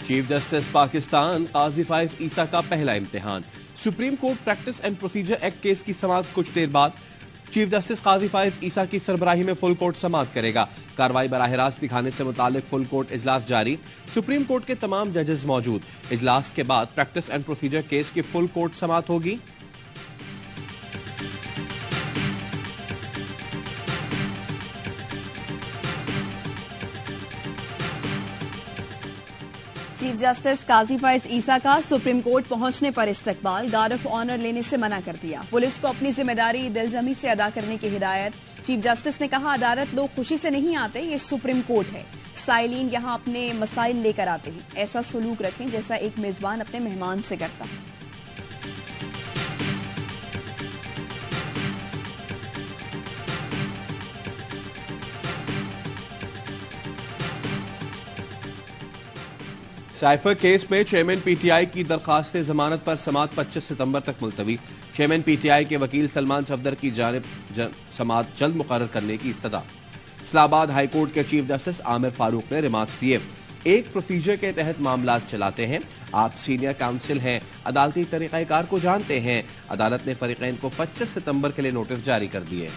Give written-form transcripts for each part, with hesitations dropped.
Chief justice Pakistan काजी फाइज ईसा का पहला इम्तिहान। Supreme court practice and procedure act case की समाअत कुछ देर बाद। चीफ जस्टिस काजी फाइज ईसा की सरबराही में फुल कोर्ट समाअत करेगा। कार्रवाई बराह रास्त दिखाने से मुतालिक फुल कोर्ट इजलास जारी। सुप्रीम कोर्ट के तमाम जजेस मौजूद। इजलास के बाद प्रैक्टिस एंड प्रोसीजर केस की फुल कोर्ट समाअत होगी। चीफ जस्टिस काजी फाइज ईसा का सुप्रीम कोर्ट पहुंचने पर इस्तकबाल। गार्ड ऑफ ऑनर लेने से मना कर दिया। पुलिस को अपनी जिम्मेदारी दिलजमी से अदा करने की हिदायत। चीफ जस्टिस ने कहा, अदालत लोग खुशी से नहीं आते, ये सुप्रीम कोर्ट है। साइलिन यहां अपने मसाइल लेकर आते हैं। ऐसा सलूक रखें जैसा एक मेजबान अपने मेहमान से करता है। साइफर केस में चेयरमैन पीटीआई की दरखास्त जमानत पर समाअत 25 सितंबर तक मुलतवी। चेयरमैन पीटीआई के वकील सलमान सफदर की जानिब समाअत जल्द मुकर्रर करने की इस्तदा। इस्लामाबाद हाई कोर्ट के चीफ जस्टिस आमिर फारूक ने रिमार्क्स दिए। एक प्रोसीजर के तहत मामला चलाते हैं। आप सीनियर काउंसिल हैं, अदालती तरीक़ाकार को जानते हैं। अदालत ने फरीक़ैन को 25 सितंबर के लिए नोटिस जारी कर दिए।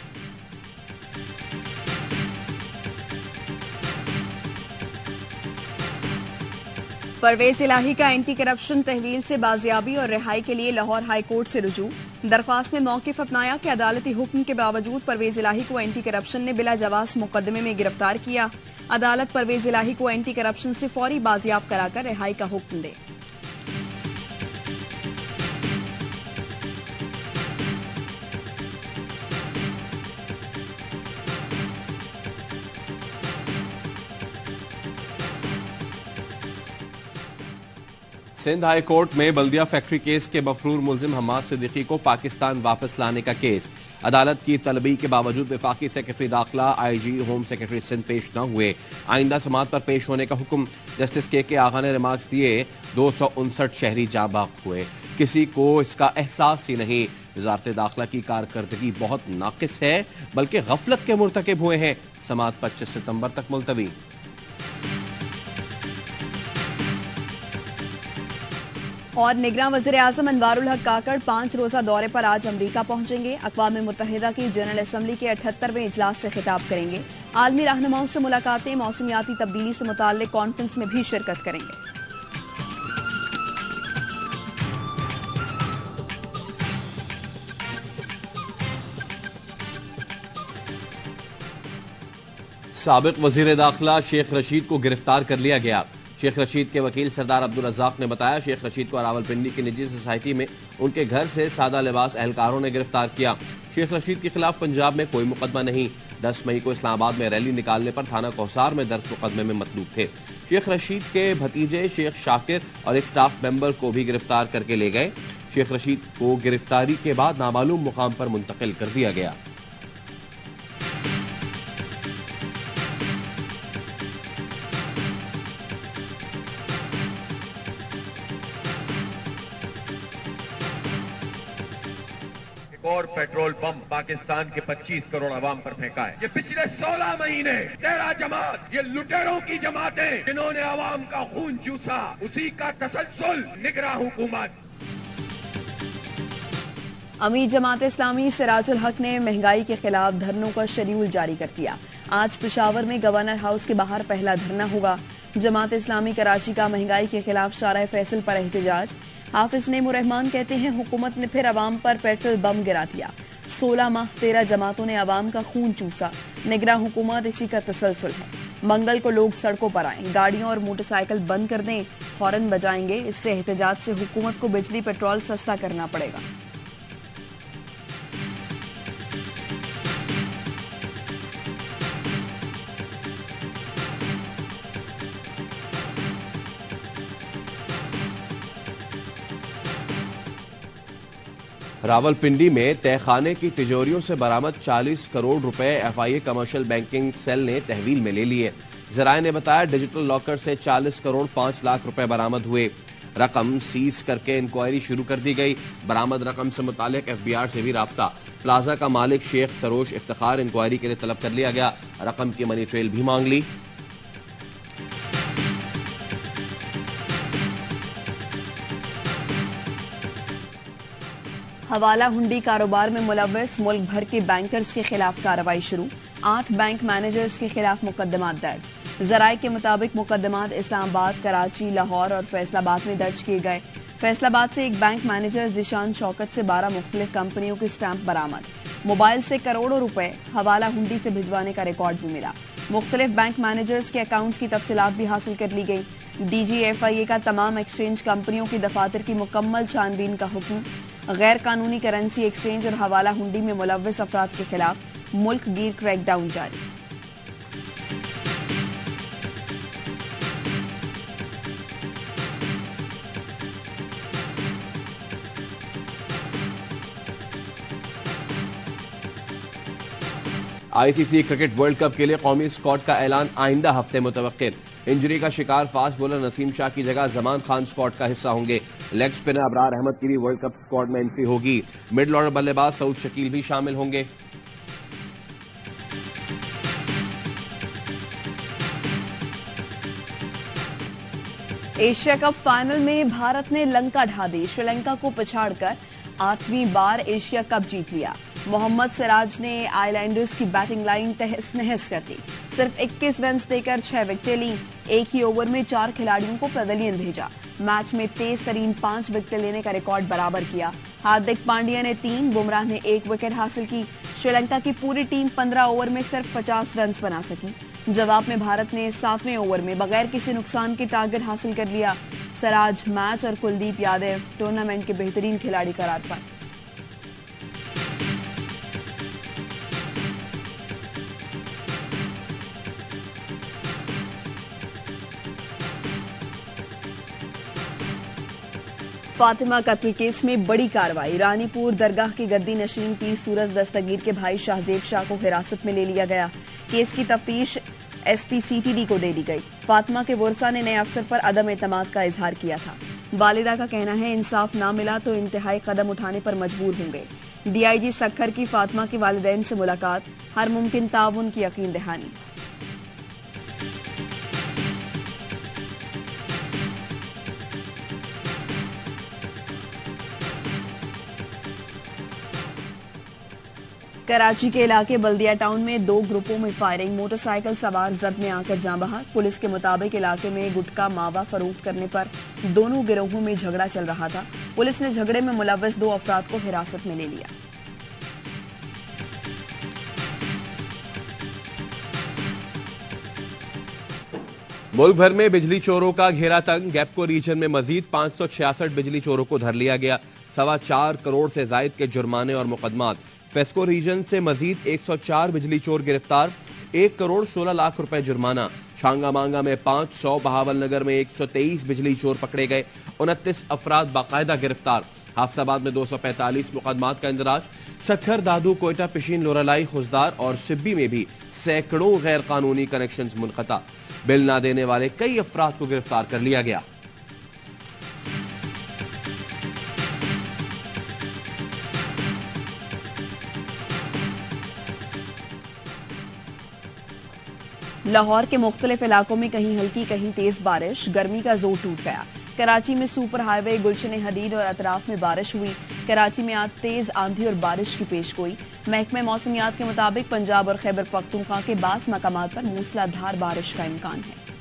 परवेज इलाही का एंटी करप्शन तहवील से बाजियाबी और रिहाई के लिए लाहौर हाई कोर्ट से रुजू। दरख्वास्त में मौकिफ अपनाया कि अदालती हुक्म के बावजूद परवेज इलाही को एंटी करप्शन ने बिला जवाज मुकदमे में गिरफ्तार किया। अदालत परवेज इलाही को एंटी करप्शन से फौरी बाजियाब कराकर रिहाई का हुक्म दे। सिंध हाई कोर्ट में बल्दिया फैक्ट्री केस के मफरूर मुल्जिम हम्माद सिद्दीकी को पाकिस्तान वापस लाने का केस। अदालत की तलबी के बावजूद वफाकी सेक्रेटरी दाखिला, आईजी, होम सेक्रेटरी सिंध पेश न हुए। आइंदा समाअत पर पेश होने का हुक्म। जस्टिस के आगा ने रिमार्क्स दिए। 259 शहरी जाँ बाग हुए, किसी को इसका एहसास ही नहीं। वजारत दाखिला की कारकर्दगी बहुत नाकिस है, बल्कि गफलत के मुर्तकिब हुए हैं। समाअत 25 सितंबर तक मुलतवी। और निगरान वज़ीर आज़म अनवारुल हक काकड़ 5 रोज़ा दौरे पर आज अमरीका पहुंचेंगे। अक़वाम मुत्तहिदा की जनरल असम्बली के 78वें इजलास से खिताब करेंगे। आलमी रहनुमाओं से मुलाकातें, मौसमियाती तब्दीली से मुताल्लिक कॉन्फ्रेंस में भी शिरकत करेंगे। साबिक वजीर दाखिला शेख रशीद को गिरफ्तार कर लिया गया। शेख रशीद के वकील सरदार अब्दुल रज़ाक ने बताया, शेख रशीद को रावलपिंडी की निजी सोसाइटी में उनके घर से सादा लिबास एहलकारों ने गिरफ्तार किया। शेख रशीद के खिलाफ पंजाब में कोई मुकदमा नहीं। 10 मई को इस्लामाबाद में रैली निकालने पर थाना कौसार में दर्ज मुकदमे में मतलूब थे। शेख रशीद के भतीजे शेख शाकिर और एक स्टाफ मेंबर को भी गिरफ्तार करके ले गए। शेख रशीद को गिरफ्तारी के बाद नामालूम मुकाम पर मुंतकिल कर दिया गया। और पेट्रोल पंप पाकिस्तान के 25 करोड़ अवाम पर फेंका है। ये पिछले 16 महीने 13 जमात, ये लुटेरों की जमातें जिन्होंने अवाम का खून चूसा, उसी का तसलसल निगरान हुकूमत। अमीर जमात इस्लामी सिराजुल हक ने महंगाई के खिलाफ धरनों का शेड्यूल जारी कर दिया। आज पेशावर में गवर्नर हाउस के बाहर पहला धरना होगा। जमात इस्लामी कराची का महंगाई के खिलाफ शारा फैसल पर एहतजाज। हाफिज नेमुर रहमान कहते हैं, हुकूमत ने फिर अवाम पर पेट्रोल बम गिरा दिया। 16 माह 13 जमातों ने अवाम का खून चूसा। निगरान हुकूमत इसी का तसलसल है। मंगल को लोग सड़कों पर आएं, गाड़ियों और मोटरसाइकिल बंद कर दें, हॉर्न बजाएंगे। इससे एहतजाज से हुकूमत को बिजली पेट्रोल सस्ता करना पड़ेगा। रावलपिंडी में तहखाने की तिजोरियों से बरामद 40 करोड़ रुपए FIA कमर्शियल बैंकिंग सेल ने तहवील में ले लिए। जराये ने बताया, डिजिटल लॉकर से 40 करोड़ 5 लाख रुपए बरामद हुए। रकम सीज करके इंक्वायरी शुरू कर दी गई। बरामद रकम से मुतालिक FBR से भी राब्ता। प्लाजा का मालिक शेख सरोश इफ्तिखार इंक्वायरी के लिए तलब कर लिया गया। रकम की मनी ट्रेल भी मांग ली। हवाला हुंडी कारोबार में मुलव्वस मुल्क भर के बैंकर्स के खिलाफ कार्रवाई शुरू। 8 बैंक मैनेजर्स के खिलाफ मुकदमात दर्ज। जराये के मुताबिक मुकदमात इस्लामाबाद, कराची, लाहौर और फैसलाबाद में दर्ज किए गए। फैसलाबाद से एक बैंक मैनेजर जिशान शौकत से 12 मुख्तलिफ कंपनियों के स्टैंप बरामद। मोबाइल से करोड़ों रुपए हवाला हुंडी से भिजवाने का रिकॉर्ड भी मिला। मुख्तलिफ बैंक मैनेजर्स के अकाउंट्स की तफसीलात भी हासिल कर ली गई। DGFIA का तमाम एक्सचेंज कंपनियों की दफातर की मुकम्मल छानबीन का हुक्म। गैर कानूनी करेंसी एक्सचेंज और हवाला हुंडी में मुलव्वस अफराद के खिलाफ मुल्क गिर क्रैकडाउन जारी। ICC क्रिकेट वर्ल्ड कप के लिए कौमी स्क्वाड का ऐलान आइंदा हफ्ते मुतवक्किर। इंजरी का शिकार फास्ट बॉलर नसीम शाह की जगह जमान खान स्क्वाड का हिस्सा होंगे। लेग स्पिनर अबरार अहमद की भी वर्ल्ड कप स्क्वाड में एंट्री होगी। मिडल ऑर्डर बल्लेबाज सऊद शकील भी शामिल होंगे। एशिया कप फाइनल में भारत ने लंका ढा दी। श्रीलंका को पछाड़कर 8वीं बार एशिया कप जीत लिया। मोहम्मद सिराज ने आइलैंडर्स की बैटिंग लाइन तहस नहस कर दी। सिर्फ 21 रन देकर 6 विकेटें ली। एक ही ओवर में 4 खिलाड़ियों को पेविलियन भेजा। मैच में तेज तरीन 5 विकेट लेने का रिकॉर्ड बराबर किया। हार्दिक पांड्या ने 3, बुमराह ने 1 विकेट हासिल की। श्रीलंका की पूरी टीम 15 ओवर में सिर्फ 50 रन बना सकी। जवाब में भारत ने 7वें ओवर में बगैर किसी नुकसान के टारगेट हासिल कर लिया। सिराज मैच और कुलदीप यादव टूर्नामेंट के बेहतरीन खिलाड़ी करार पाए। फातिमा कत्ल केस में बड़ी कार्रवाई। रानीपुर दरगाह के गद्दी नशीन पीर सूरज दस्तगीर के भाई शाहजेब शाह को हिरासत में ले लिया गया। केस की तफ्तीश SP CTD को दे दी गई। फातिमा के वर्सा ने नए अफसर पर अदम एतमाद का इजहार किया था। वालिदा का कहना है इंसाफ ना मिला तो इंतहाई कदम उठाने पर मजबूर होंगे। DIG सक्खर की फातिमा के वालिदैन से मुलाकात, हर मुमकिन ताउन की यकीन दहानी। कराची के इलाके बल्दिया टाउन में 2 ग्रुपों में फायरिंग। मोटरसाइकिल सवार जद में आकर जां बहक। पुलिस के मुताबिक इलाके में गुटखा मावा फरोख्त करने पर दोनों गिरोहों में झगड़ा चल रहा था। पुलिस ने झगड़े में मुलव्वस 2 अफराद को हिरासत में ले लिया। मुल्क भर में बिजली चोरों का घेरा तंग। गैपको रीजन में मजीद 566 बिजली चोरों को धर लिया गया। 4.25 करोड़ से जायद के जुर्माने और मुकदमात। फेस्को रीजन से मजीद 104 बिजली चोर गिरफ्तार। 1 करोड़ 16 लाख रुपए जुर्माना। छांगा मांगा में 500, बहावल नगर में 123 बिजली चोर पकड़े गए। 29 अफराद बाकायदा गिरफ्तार। हाफसाबाद में 245 मुकदमात का इंदराज। सक्खर, दादू, कोयटा, पिशीन, लोरालाई, खुजदार और सिब्बी में भी सैकड़ों गैर कानूनी कनेक्शन मुनक़ता। बिल ना देने वाले कई अफराद को गिरफ्तार कर लिया गया। लाहौर के मुख्तलिफ इलाकों में कहीं हल्की कहीं तेज बारिश। गर्मी का जोर टूट गया। कराची में सुपर हाईवे गुलशन हदीद और अतराफ में बारिश हुई। कराची में आज तेज आंधी और बारिश की पेशगोई। महकमे मौसमियात के मुताबिक पंजाब और खैबर पख्तूनख्वा के बास मकामात पर मूसलाधार बारिश का इम्कान है।